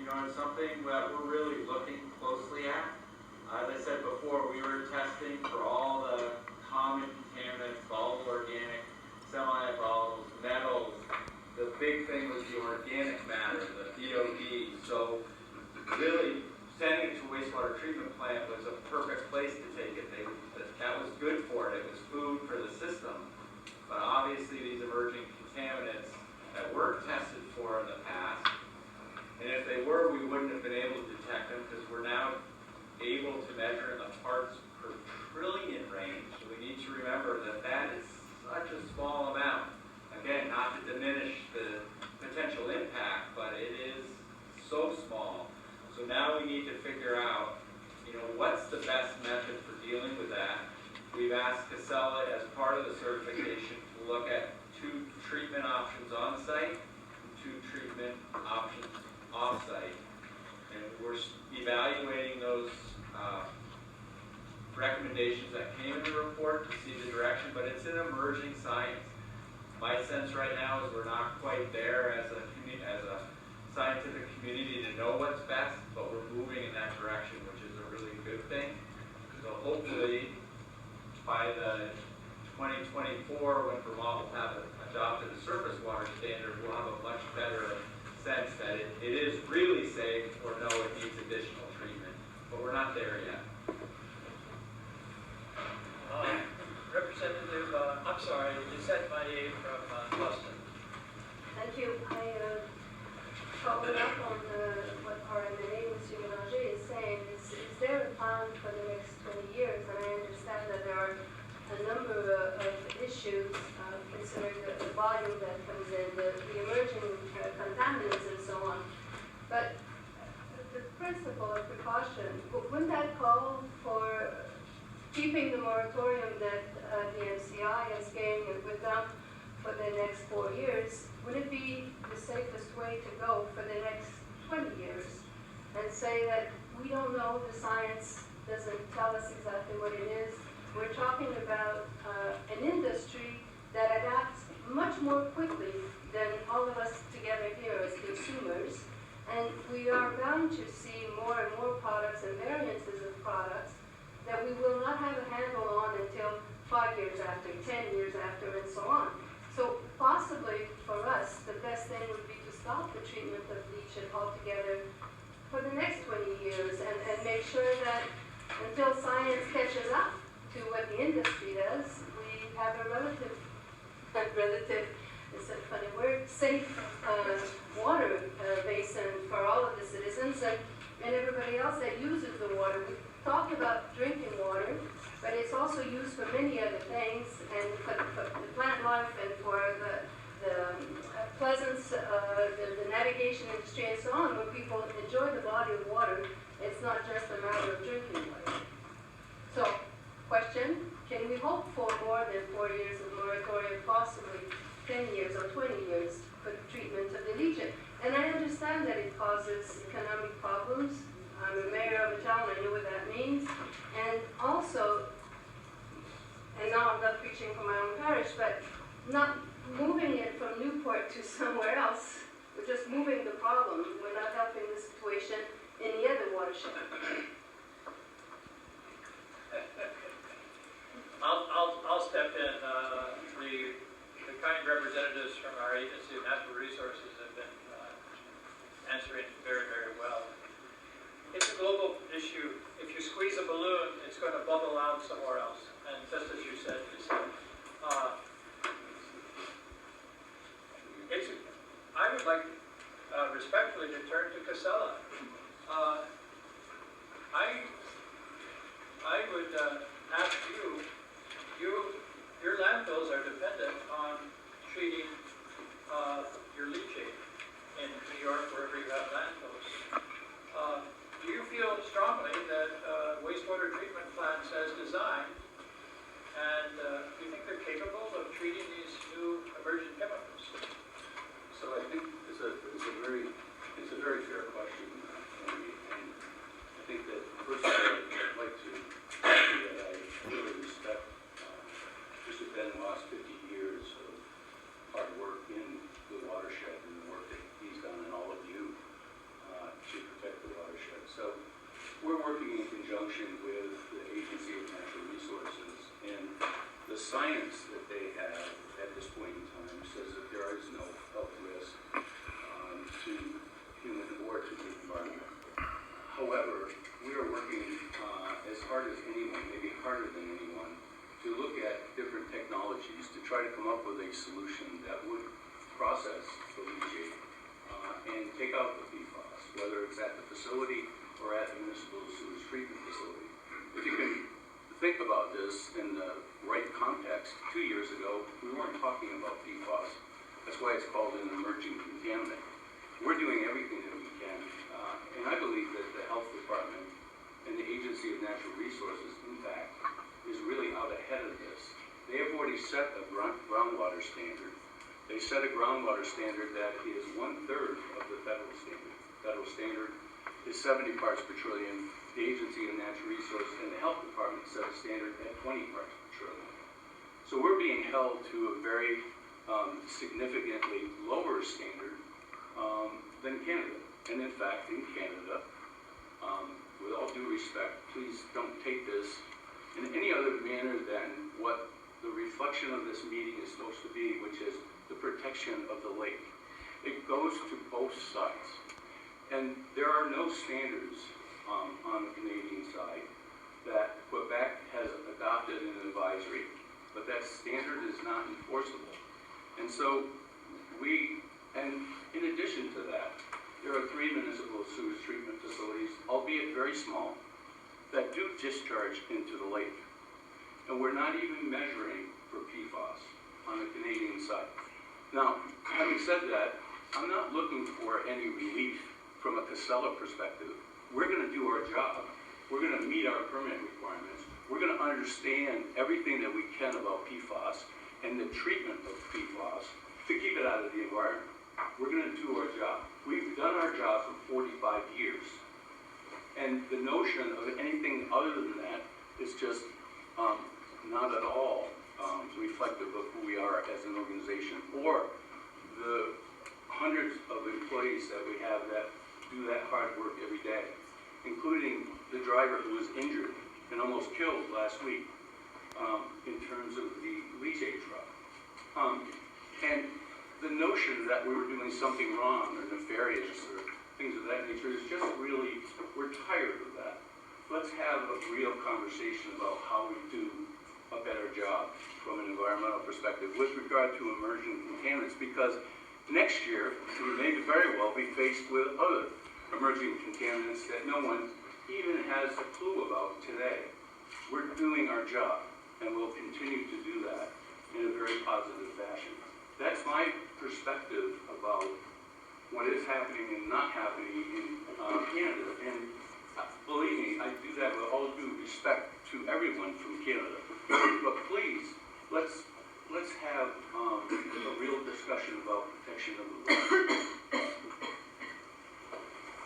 you know, it's something that we're really looking closely at. As I said before, we were testing for all the common contaminants, volatile organic, semi-volatiles, metals. The big thing was the organic matter, the VOD. So really, sending it to a wastewater treatment plant was a perfect place to take it. That was good for it. It was food for the system. But obviously, these emerging contaminants that weren't tested for in the past, and if they were, we wouldn't have been able to detect them because we're now able to measure in the parts per trillion range. So we need to remember that that is such a small amount. Again, not to diminish the potential impact, but it is so small. So now we need to figure out, you know, what's the best method for dealing with that. We've asked Casella as part of the certification to look at 2 treatment options on site and 2 treatment options off site. And we're evaluating those recommendations that came in the report to see the direction, but it's an emerging science. My sense right now is we're not quite there as a scientific community to know what's best, but we're moving in that direction, which is a really good thing. So hopefully by the 2024, when Vermont will have adopted a surface water standard, we'll have a much better sense that it is really safe, or no, it needs additional treatment. But we're not there yet. Representative, I'm sorry, Leachate from Boston. Thank you. Following up on what our M&A, Monsieur Mélanger, is saying, is there a plan for the next 20 years? And I understand that there are a number of issues considering the volume that comes in, the emerging contaminants and so on. But the principle of precaution, wouldn't that call for keeping the moratorium that the MCI is getting with them for the next 4 years? Would it be the safest way to go for the next 20 years and say that we don't know, the science doesn't tell us exactly what it is? We're talking about an industry that adapts much more quickly than all of us together here as consumers, and we are bound to see more and more products and variances of products that we will not have a handle on until 5 years after, 10 years after, and so on. So possibly for us, the best thing would be to stop the treatment of leachate altogether for the next 20 years and make sure that until science catches up to what the industry does, we have a relative, it's a funny word, safe water basin for all of the citizens and everybody else that uses the water. We talk about drinking water, but it's also used for many other things, and for the plant life and for the pleasance, the navigation industry and so on. When people enjoy the body of water, it's not just a matter of drinking water. So, question, can we hope for more than 4 years of moratorium, possibly 10 years or 20 years for the treatment of the leachate? And I understand that it causes economic problems. I'm a mayor of a town, I know what that means. And also, and now I'm not preaching for my own parish, but not moving it from Newport to somewhere else, we're just moving the problem. We're not helping the situation in the other watershed. I'll step in. The kind representatives from our Agency of Natural Resources have been answering very, very well. It's a global issue. If you squeeze a balloon, it's going to bubble out somewhere else. And just as you said, I would like respectfully to turn to Casella. I would ask your landfills are dependent on treating your leachate in New York, wherever you have landfills. Do you feel strongly that wastewater treatment plants as designed, and do you think they're capable of treating these new emerging chemicals? So I think it's a very fair question. science that they have at this point in time says that there is no health risk to human or to the environment. However, we are working as hard as anyone, maybe harder than anyone, to look at different technologies to try to come up with a solution that would process the leachate and take out the PFAS, whether it's at the facility or at the municipal sewage treatment facility. If you can think about this in the right context, 2 years ago, we weren't talking about PFAS. That's why it's called an emerging contaminant. We're doing everything that we can, and I believe that the health department and the Agency of Natural Resources, in fact, is really out ahead of this. They have already set a groundwater standard. They set a groundwater standard that is 1/3 of the federal standard. Federal standard is 70 parts per trillion. The Agency of Natural Resources and the Health Department set a standard at 20 parts per trillion. So we're being held to a very significantly lower standard than Canada. And in fact, in Canada, with all due respect, please don't take this in any other manner than what the reflection of this meeting is supposed to be, which is the protection of the lake. It goes to both sides. And there are no standards on the Canadian side that Quebec has adopted in an advisory, but that standard is not enforceable. And so and in addition to that, there are 3 municipal sewage treatment facilities, albeit very small, that do discharge into the lake. And we're not even measuring for PFAS on the Canadian side. Now, having said that, I'm not looking for any relief from a Casella perspective. We're going to do our job. We're going to meet our permit requirements. We're going to understand everything that we can about PFAS and the treatment of PFAS to keep it out of the environment. We're going to do our job. We've done our job for 45 years. And the notion of anything other than that is just not at all reflective of who we are as an organization or the hundreds of employees that we have that do that hard work every day, including the driver who was injured and almost killed last week in terms of the Leachate truck. And the notion that we were doing something wrong or nefarious or things of that nature is just really, we're tired of that. Let's have a real conversation about how we do a better job from an environmental perspective with regard to emerging contaminants, because next year we may very well be faced with other emerging contaminants that no one even has a clue about today. We're doing our job, and we'll continue to do that in a very positive fashion. That's my perspective about what is happening and not happening in Canada. And believe me, I do that with all due respect to everyone from Canada. But please, let's have a real discussion about protection of the water.